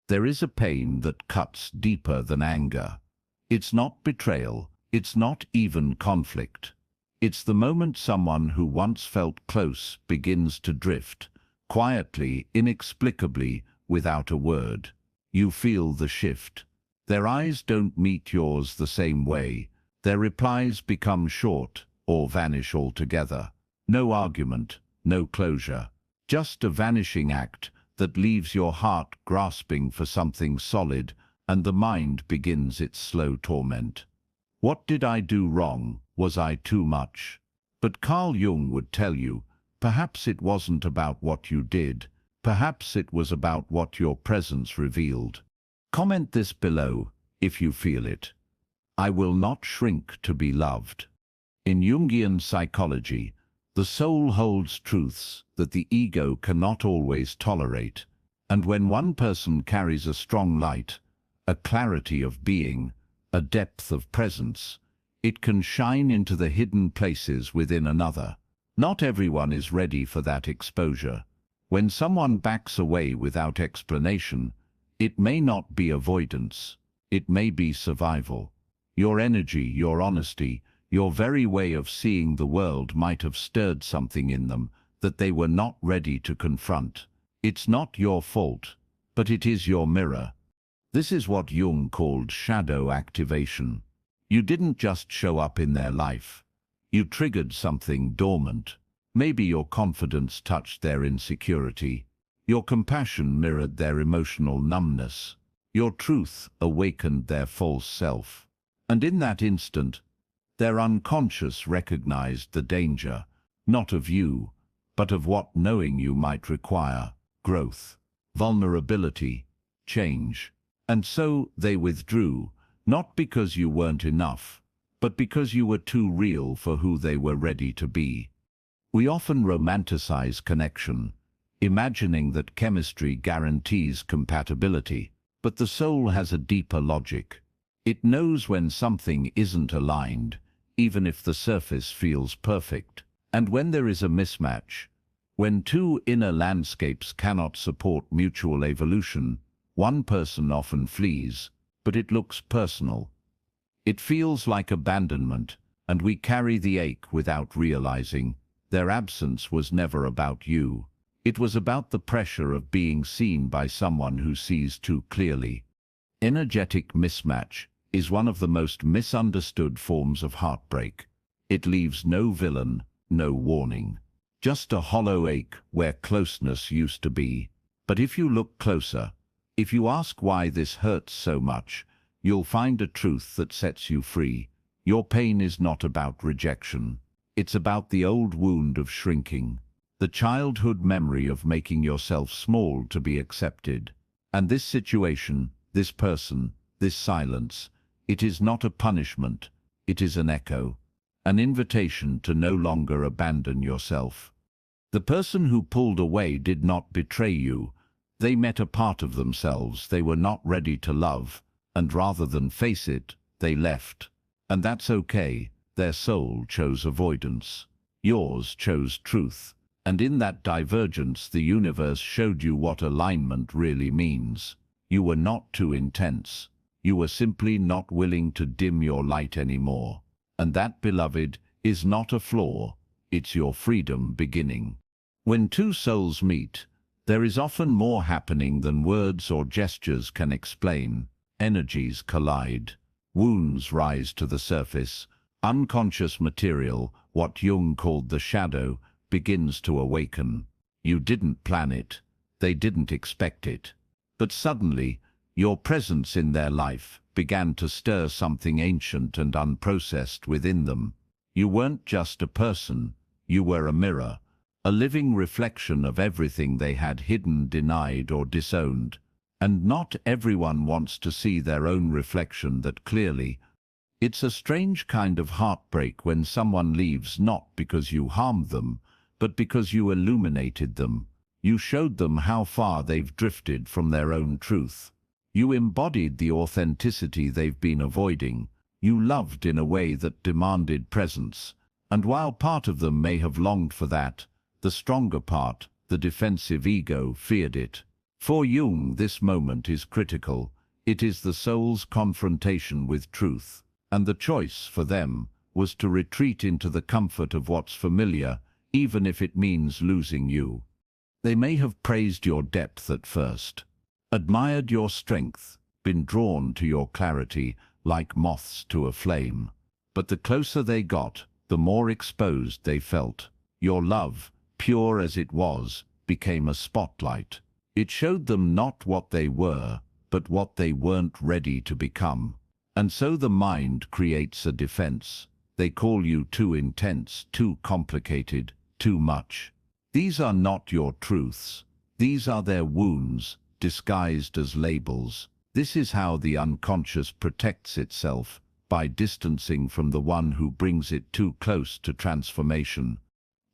There is a pain that cuts deeper than anger. It's not betrayal, it's not even conflict. It's the moment someone who once felt close begins to drift, quietly, inexplicably, without a word. You feel the shift. Their eyes don't meet yours the same way. Their replies become short or vanish altogether. No argument, no closure. Just a vanishing act that leaves your heart grasping for something solid, and the mind begins its slow torment. What did I do wrong? Was I too much? But Carl Jung would tell you, perhaps it wasn't about what you did, perhaps it was about what your presence revealed. Comment this below if you feel it. I will not shrink to be loved. In Jungian psychology, the soul holds truths that the ego cannot always tolerate, and when one person carries a strong light, a clarity of being, a depth of presence, it can shine into the hidden places within another. Not everyone is ready for that exposure. When someone backs away without explanation, it may not be avoidance, it may be survival. Your energy, your honesty, your very way of seeing the world might have stirred something in them that they were not ready to confront. It's not your fault, but it is your mirror. This is what Jung called shadow activation. You didn't just show up in their life. You triggered something dormant. Maybe your confidence touched their insecurity. Your compassion mirrored their emotional numbness. Your truth awakened their false self. And in that instant, their unconscious recognized the danger, not of you, but of what knowing you might require: growth, vulnerability, change. And so they withdrew, not because you weren't enough, but because you were too real for who they were ready to be. We often romanticize connection, imagining that chemistry guarantees compatibility, but the soul has a deeper logic. It knows when something isn't aligned, even if the surface feels perfect. And when there is a mismatch, when two inner landscapes cannot support mutual evolution, one person often flees, but it looks personal. It feels like abandonment, and we carry the ache without realizing. Their absence was never about you. It was about the pressure of being seen by someone who sees too clearly. Energetic mismatch is one of the most misunderstood forms of heartbreak. It leaves no villain, no warning. Just a hollow ache where closeness used to be. But if you look closer, if you ask why this hurts so much, you'll find a truth that sets you free. Your pain is not about rejection. It's about the old wound of shrinking, the childhood memory of making yourself small to be accepted. And this situation, this person, this silence, it is not a punishment, it is an echo, an invitation to no longer abandon yourself. The person who pulled away did not betray you. They met a part of themselves they were not ready to love, and rather than face it, they left. And that's okay. Their soul chose avoidance. Yours chose truth. And in that divergence, the universe showed you what alignment really means. You were not too intense. You were simply not willing to dim your light anymore. And that, beloved, is not a flaw. It's your freedom beginning. When two souls meet, there is often more happening than words or gestures can explain. Energies collide. Wounds rise to the surface. Unconscious material, what Jung called the shadow, begins to awaken. You didn't plan it. They didn't expect it. But suddenly, your presence in their life began to stir something ancient and unprocessed within them. You weren't just a person. You were a mirror, a living reflection of everything they had hidden, denied, or disowned. And not everyone wants to see their own reflection that clearly. It's a strange kind of heartbreak when someone leaves not because you harmed them, but because you illuminated them. You showed them how far they've drifted from their own truth. You embodied the authenticity they've been avoiding. You loved in a way that demanded presence. And while part of them may have longed for that, the stronger part, the defensive ego, feared it. For Jung, this moment is critical. It is the soul's confrontation with truth, and the choice for them was to retreat into the comfort of what's familiar, even if it means losing you. They may have praised your depth at first, admired your strength, been drawn to your clarity like moths to a flame. But the closer they got, the more exposed they felt. Your love, pure as it was, became a spotlight. It showed them not what they were, but what they weren't ready to become. And so the mind creates a defense. They call you too intense, too complicated, too much. These are not your truths. These are their wounds, disguised as labels. This is how the unconscious protects itself, by distancing from the one who brings it too close to transformation.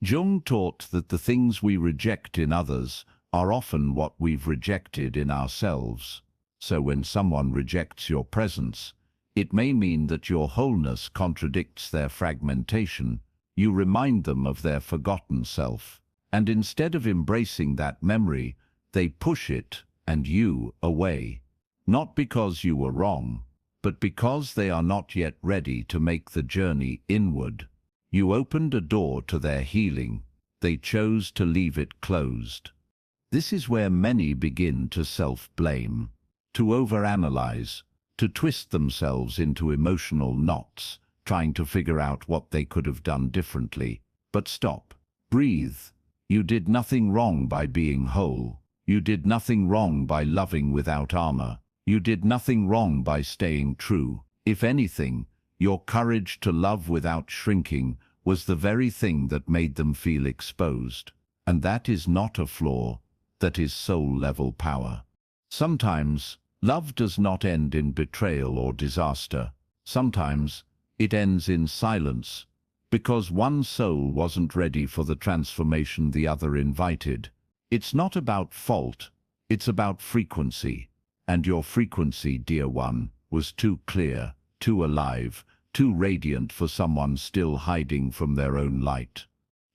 Jung taught that the things we reject in others are often what we've rejected in ourselves. So when someone rejects your presence, it may mean that your wholeness contradicts their fragmentation. You remind them of their forgotten self, and instead of embracing that memory, they push it and you away. Not because you were wrong, but because they are not yet ready to make the journey inward. You opened a door to their healing. They chose to leave it closed. This is where many begin to self-blame, to overanalyze, to twist themselves into emotional knots, trying to figure out what they could have done differently. But stop. Breathe. You did nothing wrong by being whole. You did nothing wrong by loving without armor. You did nothing wrong by staying true. If anything, your courage to love without shrinking was the very thing that made them feel exposed. And that is not a flaw, that is soul-level power. Sometimes, love does not end in betrayal or disaster. Sometimes, it ends in silence, because one soul wasn't ready for the transformation the other invited. It's not about fault, it's about frequency. And your frequency, dear one, was too clear, too alive, too radiant for someone still hiding from their own light.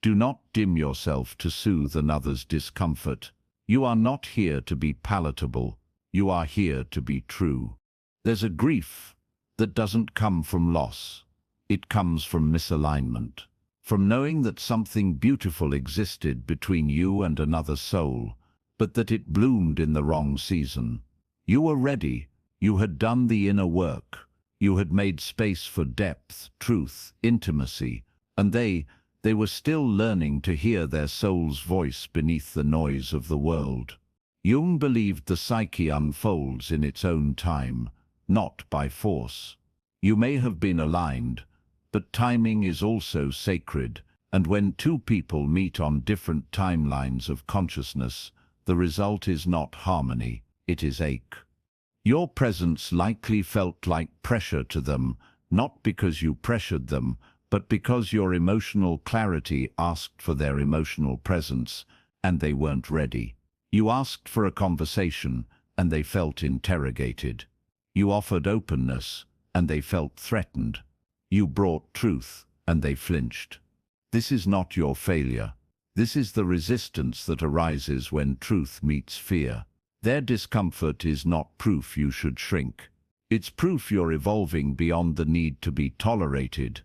Do not dim yourself to soothe another's discomfort. You are not here to be palatable. You are here to be true. There's a grief that doesn't come from loss. It comes from misalignment, from knowing that something beautiful existed between you and another soul, but that it bloomed in the wrong season. You were ready. You had done the inner work. You had made space for depth, truth, intimacy, and they were still learning to hear their soul's voice beneath the noise of the world. Jung believed the psyche unfolds in its own time, not by force. You may have been aligned, but timing is also sacred, and when two people meet on different timelines of consciousness, the result is not harmony, it is ache. Your presence likely felt like pressure to them, not because you pressured them, but because your emotional clarity asked for their emotional presence, and they weren't ready. You asked for a conversation, and they felt interrogated. You offered openness, and they felt threatened. You brought truth, and they flinched. This is not your failure. This is the resistance that arises when truth meets fear. Their discomfort is not proof you should shrink. It's proof you're evolving beyond the need to be tolerated.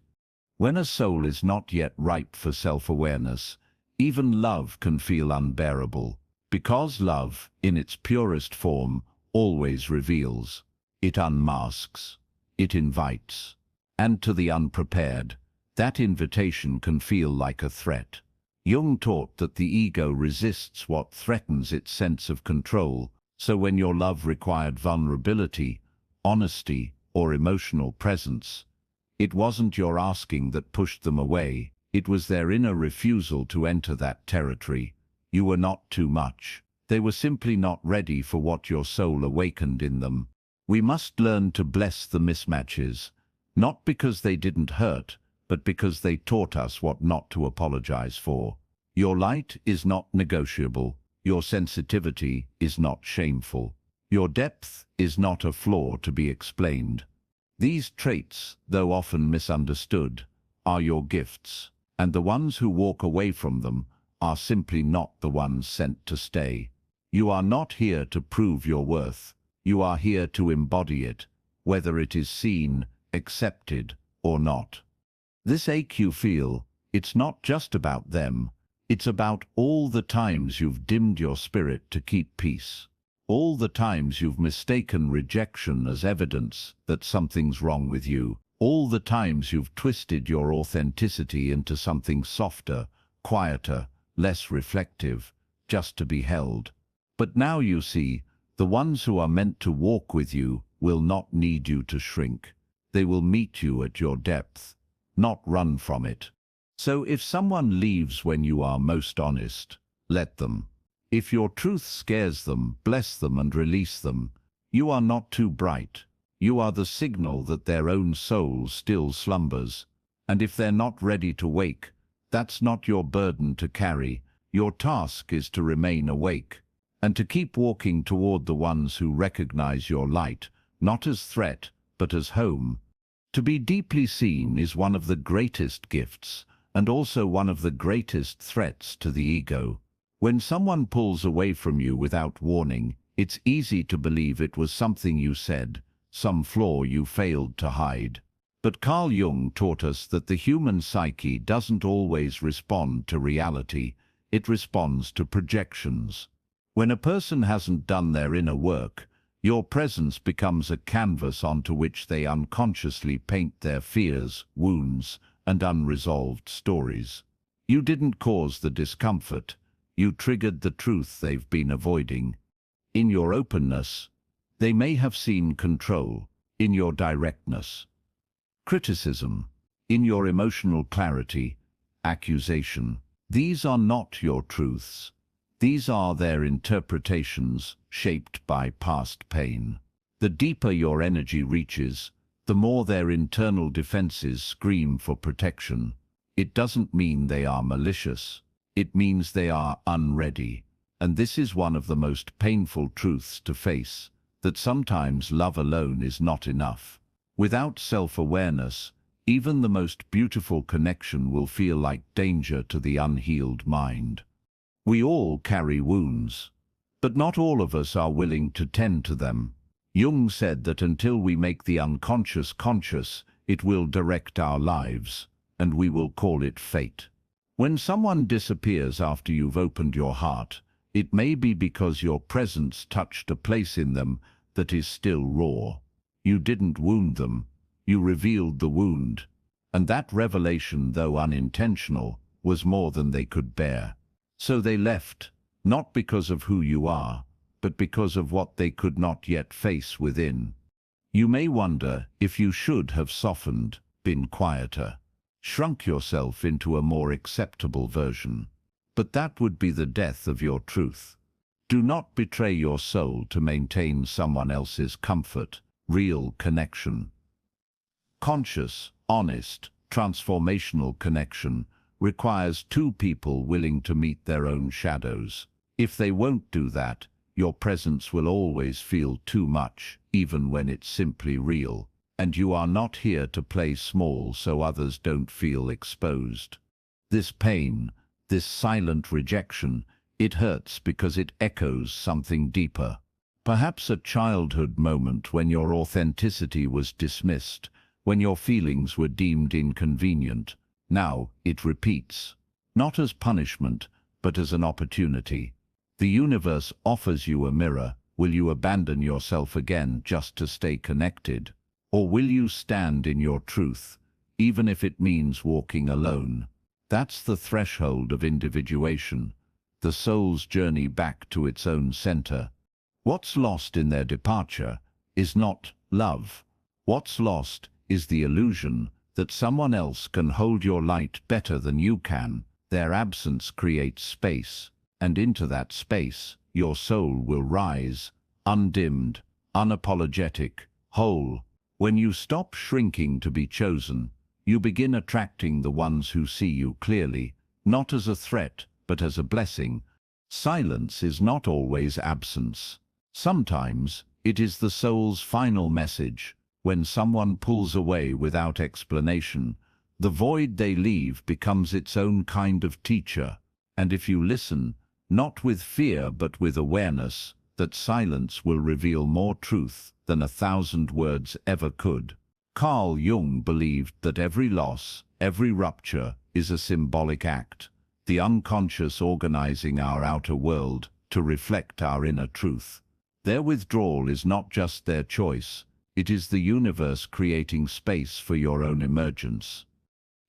When a soul is not yet ripe for self-awareness, even love can feel unbearable, because love, in its purest form, always reveals. It unmasks. It invites. And to the unprepared, that invitation can feel like a threat. Jung taught that the ego resists what threatens its sense of control, so when your love required vulnerability, honesty, or emotional presence, it wasn't your asking that pushed them away, it was their inner refusal to enter that territory. You were not too much. They were simply not ready for what your soul awakened in them. We must learn to bless the mismatches, not because they didn't hurt, but because they taught us what not to apologize for. Your light is not negotiable. Your sensitivity is not shameful. Your depth is not a flaw to be explained. These traits, though often misunderstood, are your gifts, and the ones who walk away from them are simply not the ones sent to stay. You are not here to prove your worth. You are here to embody it, whether it is seen, accepted, or not. This ache you feel, it's not just about them. It's about all the times you've dimmed your spirit to keep peace. All the times you've mistaken rejection as evidence that something's wrong with you. All the times you've twisted your authenticity into something softer, quieter, less reflective, just to be held. But now you see, the ones who are meant to walk with you will not need you to shrink. They will meet you at your depth, not run from it. So if someone leaves when you are most honest, let them. If your truth scares them, bless them and release them. You are not too bright. You are the signal that their own soul still slumbers. And if they're not ready to wake, that's not your burden to carry. Your task is to remain awake, and to keep walking toward the ones who recognize your light, not as threat, but as home. To be deeply seen is one of the greatest gifts, and also one of the greatest threats to the ego. When someone pulls away from you without warning, it's easy to believe it was something you said, some flaw you failed to hide. But Carl Jung taught us that the human psyche doesn't always respond to reality, it responds to projections. When a person hasn't done their inner work, your presence becomes a canvas onto which they unconsciously paint their fears, wounds, and unresolved stories. You didn't cause the discomfort, you triggered the truth they've been avoiding. In your openness, they may have seen control. In your directness, criticism. In your emotional clarity, accusation. These are not your truths. These are their interpretations, shaped by past pain. The deeper your energy reaches, the more their internal defenses scream for protection. It doesn't mean they are malicious. It means they are unready. And this is one of the most painful truths to face, that sometimes love alone is not enough. Without self-awareness, even the most beautiful connection will feel like danger to the unhealed mind. We all carry wounds, but not all of us are willing to tend to them. Jung said that until we make the unconscious conscious, it will direct our lives, and we will call it fate. When someone disappears after you've opened your heart, it may be because your presence touched a place in them that is still raw. You didn't wound them, you revealed the wound, and that revelation, though unintentional, was more than they could bear. So they left, not because of who you are, but because of what they could not yet face within. You may wonder if you should have softened, been quieter, shrunk yourself into a more acceptable version. But that would be the death of your truth. Do not betray your soul to maintain someone else's comfort. Real connection, conscious, honest, transformational connection, requires two people willing to meet their own shadows. If they won't do that, your presence will always feel too much, even when it's simply real. And you are not here to play small so others don't feel exposed. This pain, this silent rejection, it hurts because it echoes something deeper. Perhaps a childhood moment when your authenticity was dismissed, when your feelings were deemed inconvenient. Now it repeats, not as punishment, but as an opportunity. The universe offers you a mirror. Will you abandon yourself again just to stay connected? Or will you stand in your truth, even if it means walking alone? That's the threshold of individuation, the soul's journey back to its own center. What's lost in their departure is not love. What's lost is the illusion that someone else can hold your light better than you can. Their absence creates space, and into that space your soul will rise, undimmed, unapologetic, whole. When you stop shrinking to be chosen, you begin attracting the ones who see you clearly, not as a threat, but as a blessing. Silence is not always absence. Sometimes it is the soul's final message. When someone pulls away without explanation, the void they leave becomes its own kind of teacher. And if you listen, not with fear but with awareness that silence will reveal more truth than 1,000 words ever could. Carl Jung believed that every loss, every rupture, is a symbolic act, the unconscious organizing our outer world to reflect our inner truth. Their withdrawal is not just their choice, it is the universe creating space for your own emergence.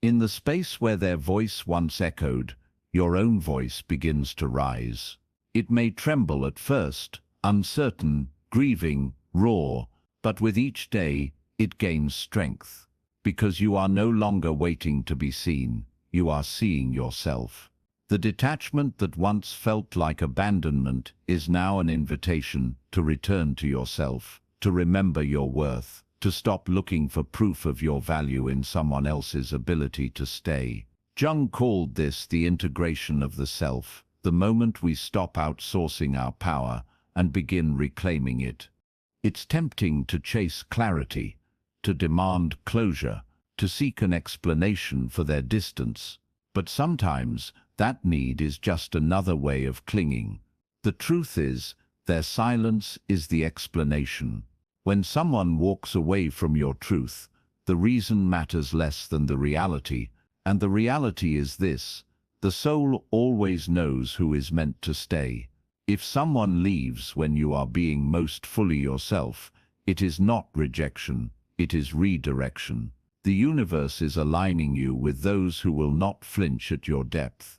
In the space where their voice once echoed, your own voice begins to rise. It may tremble at first, uncertain, grieving, raw, but with each day it gains strength. Because you are no longer waiting to be seen, you are seeing yourself. The detachment that once felt like abandonment is now an invitation to return to yourself, to remember your worth, to stop looking for proof of your value in someone else's ability to stay. Jung called this the integration of the self, the moment we stop outsourcing our power and begin reclaiming it. It's tempting to chase clarity, to demand closure, to seek an explanation for their distance, but sometimes that need is just another way of clinging. The truth is, their silence is the explanation. When someone walks away from your truth, the reason matters less than the reality, and the reality is this: the soul always knows who is meant to stay. If someone leaves when you are being most fully yourself, it is not rejection, it is redirection. The universe is aligning you with those who will not flinch at your depth.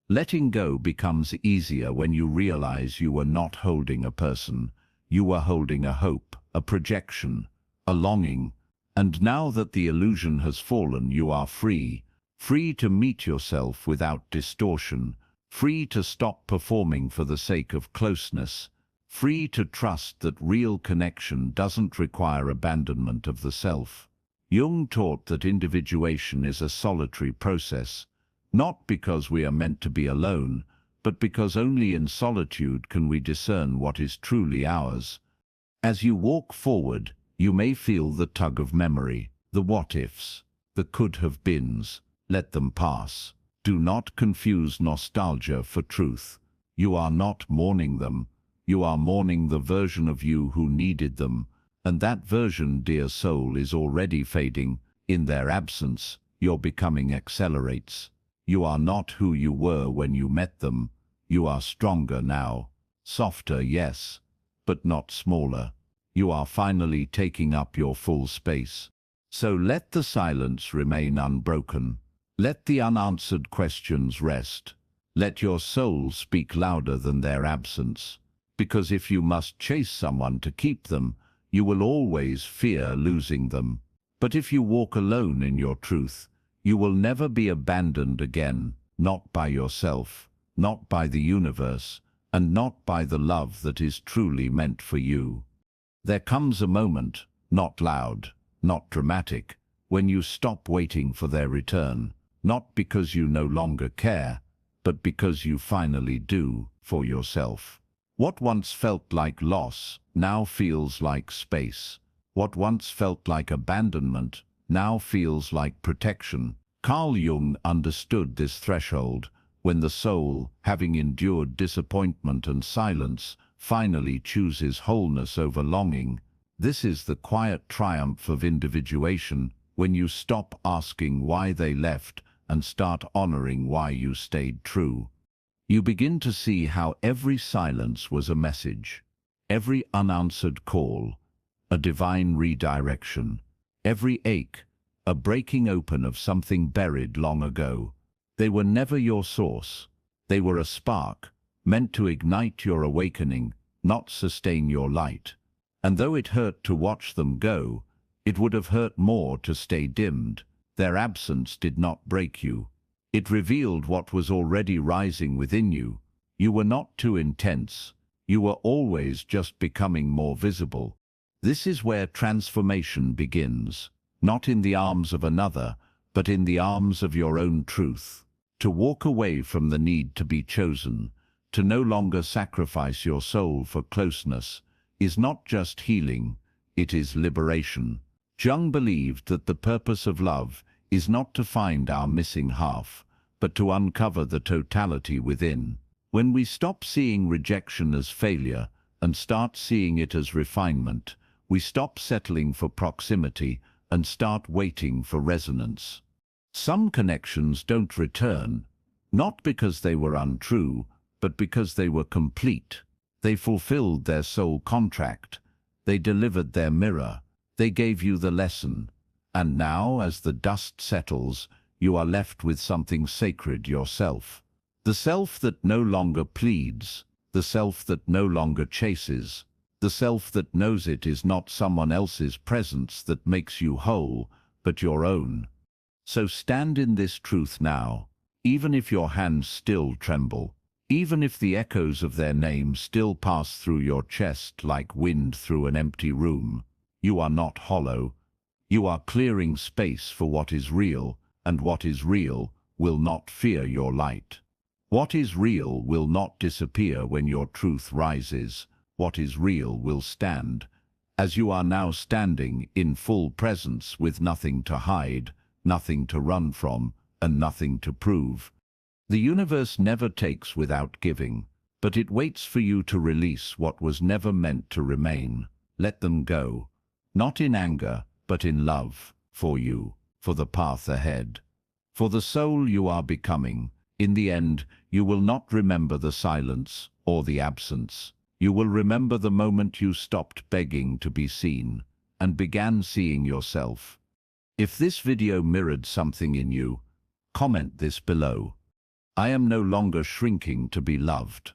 Letting go becomes easier when you realize you were not holding a person, you were holding a hope, a projection, a longing. And now that the illusion has fallen, you are free, free to meet yourself without distortion, free to stop performing for the sake of closeness, free to trust that real connection doesn't require abandonment of the self. Jung taught that individuation is a solitary process, not because we are meant to be alone, but because only in solitude can we discern what is truly ours. As you walk forward, you may feel the tug of memory, the what-ifs, the could-have-beens. Let them pass. Do not confuse nostalgia for truth. You are not mourning them. You are mourning the version of you who needed them, and that version, dear soul, is already fading. In their absence, your becoming accelerates. You are not who you were when you met them. You are stronger now. Softer, yes, but not smaller. You are finally taking up your full space. So let the silence remain unbroken. Let the unanswered questions rest. Let your soul speak louder than their absence. Because if you must chase someone to keep them, you will always fear losing them. But if you walk alone in your truth, you will never be abandoned again, not by yourself, not by the universe, and not by the love that is truly meant for you. There comes a moment, not loud, not dramatic, when you stop waiting for their return, not because you no longer care, but because you finally do, for yourself. What once felt like loss now feels like space. What once felt like abandonment now feels like protection. Carl Jung understood this threshold when the soul, having endured disappointment and silence, finally chooses wholeness over longing. This is the quiet triumph of individuation, when you stop asking why they left and start honoring why you stayed true. You begin to see how every silence was a message, every unanswered call, a divine redirection, every ache, a breaking open of something buried long ago. They were never your source. They were a spark, meant to ignite your awakening, not sustain your light. And though it hurt to watch them go, it would have hurt more to stay dimmed. Their absence did not break you. It revealed what was already rising within you. You were not too intense. You were always just becoming more visible. This is where transformation begins, not in the arms of another, but in the arms of your own truth. To walk away from the need to be chosen, to no longer sacrifice your soul for closeness, is not just healing, it is liberation. Jung believed that the purpose of love is not to find our missing half, but to uncover the totality within. When we stop seeing rejection as failure and start seeing it as refinement, we stop settling for proximity and start waiting for resonance. Some connections don't return, not because they were untrue, but because they were complete. They fulfilled their soul contract. They delivered their mirror. They gave you the lesson. And now, as the dust settles, you are left with something sacred yourself. The self that no longer pleads, the self that no longer chases, the self that knows it is not someone else's presence that makes you whole, but your own. So stand in this truth now, even if your hands still tremble, even if the echoes of their name still pass through your chest like wind through an empty room. You are not hollow. You are clearing space for what is real, and what is real will not fear your light. What is real will not disappear when your truth rises. What is real will stand, as you are now standing in full presence with nothing to hide, nothing to run from, and nothing to prove. The universe never takes without giving, but it waits for you to release what was never meant to remain. Let them go, not in anger, but in love, for you, for the path ahead, for the soul you are becoming. In the end, you will not remember the silence or the absence. You will remember the moment you stopped begging to be seen and began seeing yourself. If this video mirrored something in you, comment this below. I am no longer shrinking to be loved.